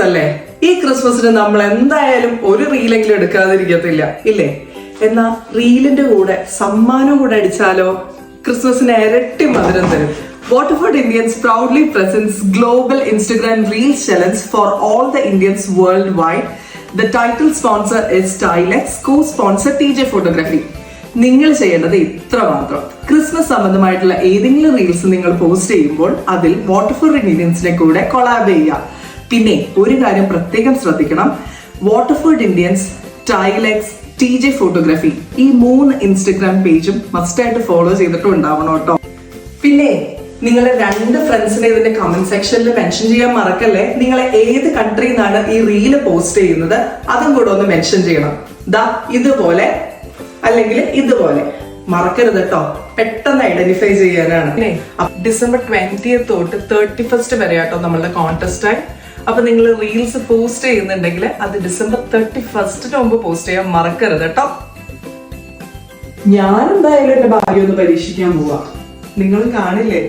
അല്ലേ? ഈ ക്രിസ്മസിന് നമ്മൾ എന്തായാലും ഒരു റീലെങ്കിലും എടുക്കാതിരിക്കത്തില്ല ഇല്ലേ? എന്നാ റീലിന്റെ കൂടെ സമ്മാനം കൂടെ അടിച്ചാലോ? ക്രിസ്മസിന് ഇരട്ടി മധുരം തരും. Waterford Indians proudly presents Global Instagram Reels Challenge for all the Indians worldwide. The title sponsor is Stylex, co-sponsor TJ Photography. നിങ്ങൾ ചെയ്യേണ്ടത് ഇത്ര മാത്രം. ക്രിസ്മസ് സംബന്ധമായിട്ടുള്ള ഏതെങ്കിലും റീൽസ് നിങ്ങൾ പോസ്റ്റ് ചെയ്യുമ്പോൾ അതിൽ വാട്ടർഫോർഡ് ഇന്ത്യൻസിനെ കൂടെ കൊളാബ് ചെയ്യുക. പിന്നെ ഒരു കാര്യം പ്രത്യേകം ശ്രദ്ധിക്കണം, വാട്ടർഫോർഡ് ഇന്ത്യൻസ്, ടൈലെക്സ്, TJ ഫോട്ടോഗ്രാഫി ഈ 3 ഇൻസ്റ്റഗ്രാം പേജും മസ്റ്റായിട്ട് ഫോളോ ചെയ്തിട്ടും ഉണ്ടാവണം കേട്ടോ. പിന്നെ നിങ്ങളെ 2 ഫ്രണ്ട്സിനെ ഇതിന്റെ കമന്റ് സെക്ഷനിൽ മെൻഷൻ ചെയ്യാൻ മറക്കല്ലേ. നിങ്ങളെ ഏത് കൺട്രിയിൽ നിന്നാണ് ഈ റീല് പോസ്റ്റ് ചെയ്യുന്നത് അതും കൂടെ ഒന്ന് മെൻഷൻ ചെയ്യണം. ദാ ഇതുപോലെ അല്ലെങ്കിൽ ഇതുപോലെ മറക്കരുത് കേട്ടോ, പെട്ടെന്ന് ഐഡന്റിഫൈ ചെയ്യാനാണ്. ഡിസംബർ 20 തൊട്ട് 31 വരെ കേട്ടോ നമ്മളുടെ കോൺടെസ്റ്റ് ആയി. അപ്പൊ നിങ്ങൾ റീൽസ് പോസ്റ്റ് ചെയ്യുന്നുണ്ടെങ്കിൽ അത് ഡിസംബർ 31 മുമ്പ് പോസ്റ്റ് ചെയ്യാൻ മറക്കരുത് കേട്ടോ. ഞാൻ എന്തായാലും എന്റെ ഭാഗ്യം ഒന്ന് പരീക്ഷിക്കാൻ പോവാ, നിങ്ങൾ കാണില്ലേ?